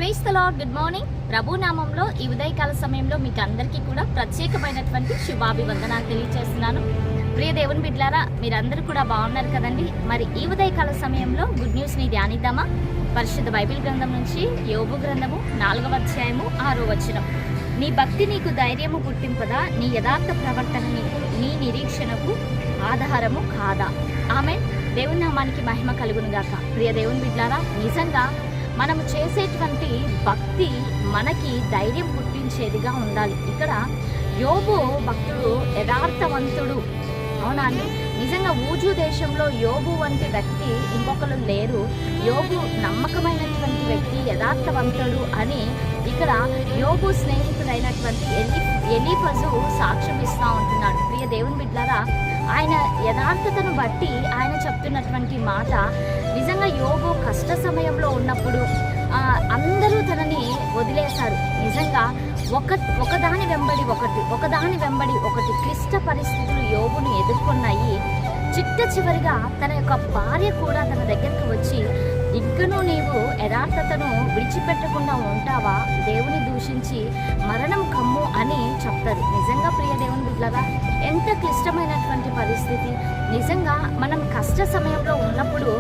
Praise the Lord. Good morning. ప్రభు నామంలో ఈ ఉదయకాల సమయంలో మీకు అందరికీ కూడా ప్రత్యేకమైనటువంటి శుభాభివందనాలు తెలియజేస్తున్నాను. ప్రియ దేవుని బిడ్డలారా, మీరందరూ కూడా బాగున్నారు కదండి. మరి ఈ ఉదయకాల సమయంలో గుడ్ న్యూస్ని ధ్యానిద్దామా? పరిశుద్ధ బైబిల్ గ్రంథం నుంచి యోబు గ్రంథము 4వ అధ్యాయము 6వ వచనం. నీ భక్తి నీకు ధైర్యము పుట్టింపదా? నీ యథార్థ ప్రవర్తన నీ నిరీక్షణకు ఆధారము కాదా? ఆమేన్. దేవుని నామానికి మహిమ కలుగును గాక. ప్రియ దేవుని బిడ్డలారా, నిజంగా మనము చేసేటువంటి భక్తి మనకి ధైర్యం పుట్టించేదిగా ఉండాలి. ఇక్కడ యోబు భక్తుడు యథార్థవంతుడు. అవునా అండి? నిజంగా ఊజు దేశంలో యోబు వంటి వ్యక్తి ఇంకొకరు లేరు. యోబు నమ్మకమైనటువంటి వ్యక్తి, యథార్థవంతుడు అని ఇక్కడ యోబు స్నేహితుడైనటువంటి ఎలీఫజు సాక్ష్యం ఇస్తూ ఉంటున్నాడు. ప్రియ దేవుని బిడ్డలారా, ఆయన యథార్థతను బట్టి ఆయన చెప్తున్నటువంటి మాట, నిజంగా యోబు కష్ట సమయంలో ఉన్నప్పుడు అందరూ తనని వదిలేశారు. నిజంగా ఒకదాని వెంబడి ఒకటి క్లిష్ట పరిస్థితులు యోబును ఎదుర్కొన్నాయి. చివరిగా తన యొక్క భార్య కూడా తన దగ్గరికి వచ్చి, ఇంకనూ నీవు యథార్థతను విడిచిపెట్టకుండా ఉంటావా? దేవుని దూషించి మరణం కమ్ము అని చెప్తారు. నిజంగా ప్రియ దేవుని బిడ్డలారా, ఎంత క్లిష్టమైనటువంటి పరిస్థితి. నిజంగా మనం కష్ట సమయంలో ఉన్నప్పుడు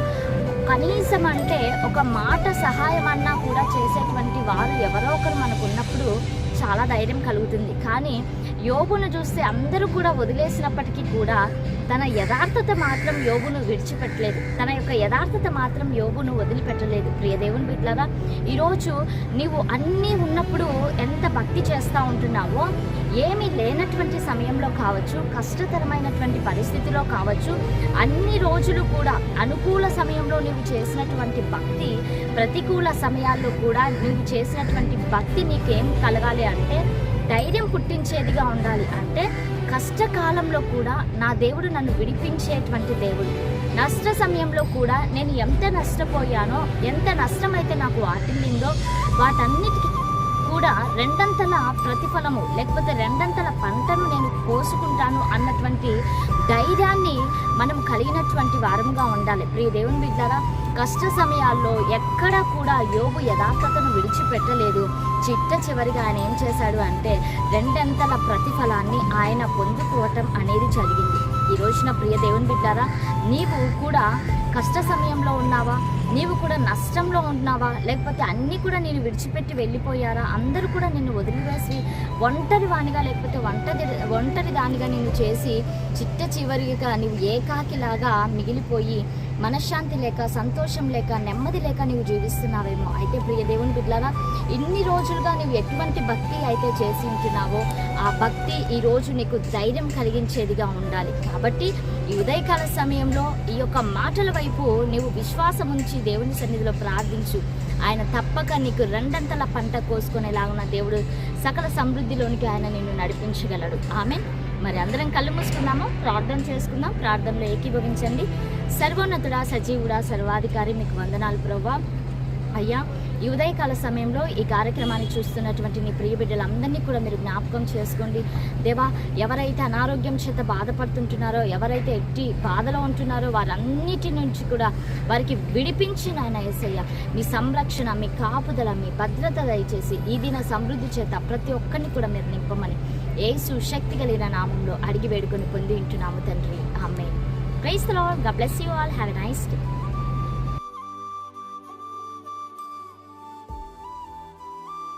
కనీసం అంటే ఒక మాట సహాయం అన్నా కూడా చేసేటువంటి వారు ఎవరో ఒకరు మనకు ఉన్నప్పుడు చాలా ధైర్యం కలుగుతుంది. కానీ యోబును చూస్తే అందరూ కూడా వదిలేసినప్పటికీ కూడా తన యథార్థత మాత్రం యోబును విడిచిపెట్టలేదు. తన యొక్క యథార్థత మాత్రం యోబును వదిలిపెట్టలేదు. ప్రియ దేవుని బిడ్డలారా, ఈరోజు నీవు అన్నీ ఉన్నప్పుడు ఎంత భక్తి చేస్తూ ఉంటున్నావో, ఏమీ లేనటువంటి సమయంలో కావచ్చు, కష్టతరమైనటువంటి పరిస్థితిలో కావచ్చు, అన్ని రోజులు కూడా అనుకూల సమయంలో నీవు చేసినటువంటి భక్తి, ప్రతికూల సమయాల్లో కూడా నీవు చేసినటువంటి భక్తి నీకేం కలగాలి అంటే ధైర్యం పుట్టించేదిగా ఉండాలి. అంటే కష్టకాలంలో కూడా నా దేవుడు నన్ను విడిపించేటువంటి దేవుడు. నష్ట సమయంలో కూడా నేను ఎంత నష్టపోయానో, ఎంత నష్టమైతే నాకు వాటిల్లిందో వాటన్నిటికీ కూడా రెండంతల ప్రతిఫలము లేకపోతే రెండంతల పంటను నేను కోసుకుంటాను అన్నటువంటి ధైర్యాన్ని మనం కలిగినటువంటి వారముగా ఉండాలి. ప్రియ దేవుని బిడ్డలారా, కష్ట సమయాల్లో ఎక్కడా కూడా యోబు యథార్థతను విడిచిపెట్టలేదు. చివరిగా ఆయన ఏం చేశాడు అంటే రెండంతల ప్రతిఫలాన్ని ఆయన పొందుకోవటం అనేది జరిగింది. ఈ రోజున ప్రియ దేవుని బిడ్డలారా, నీవు కూడా కష్ట సమయంలో ఉన్నావా? నీవు కూడా నష్టంలో ఉన్నావా? లేకపోతే అన్నీ కూడా నేను విడిచిపెట్టి వెళ్ళిపోయారా? అందరూ కూడా నిన్ను వదిలివేసి ఒంటరి వానిగా లేకపోతే ఒంటరి దానిగా నిన్ను చేసి చివరిగా నీవు ఏకాకిలాగా మిగిలిపోయి మనశ్శాంతి లేక, సంతోషం లేక, నెమ్మది లేక నీవు జీవిస్తున్నావేమో. అయితే ప్రియ దేవుని బిడ్డలారా, ఇన్ని రోజులుగా నీవు ఎటువంటి భక్తి అయితే చేసి ఉంటున్నావో ఆ భక్తి ఈరోజు నీకు ధైర్యం కలిగించేదిగా ఉండాలి. కాబట్టి ఈ ఉదయకాల సమయంలో ఈ యొక్క మాటల వైపు నీవు విశ్వాసం ఉంచి దేవుని సన్నిధిలో ప్రార్థించు. ఆయన తప్పక నీకు రెండంతల పంట కోసుకునేలాగున దేవుడు సకల సమృద్ధిలోనికి ఆయన నిన్ను నడిపించగలడు. ఆమేన్. మరి అందరం కళ్ళు మూసుకుందాము, ప్రార్థన చేసుకుందాం. ప్రార్థనలో ఏకీభవించండి. సర్వోన్నతుడా, సజీవుడా, సర్వాధికారి, మీకు వందనాలు ప్రభువా. అయ్యా, ఈ ఉదయకాల సమయంలో ఈ కార్యక్రమాన్ని చూస్తున్నటువంటి నీ ప్రియ బిడ్డలందరినీ కూడా మీరు జ్ఞాపకం చేసుకోండి దేవా. ఎవరైతే అనారోగ్యం చేత బాధపడుతుంటున్నారో, ఎవరైతే ఎట్టి బాధలో ఉంటున్నారో వారన్నిటి నుంచి కూడా వారికి విడిపించి నాయన యేసయ్య మీ సంరక్షణ, మీ కాపుదల, మీ భద్రత దయచేసి ఈ దిన సమృద్ధి చేత ప్రతి ఒక్కరిని కూడా మీరు నింపమని యేసు శక్తి కలిగిన నామంలో అడిగి వేడుకొని పొంది ఉంటున్నాము తండ్రి. ఆమేన్. Praise the Lord. God bless you all. Have a nice day.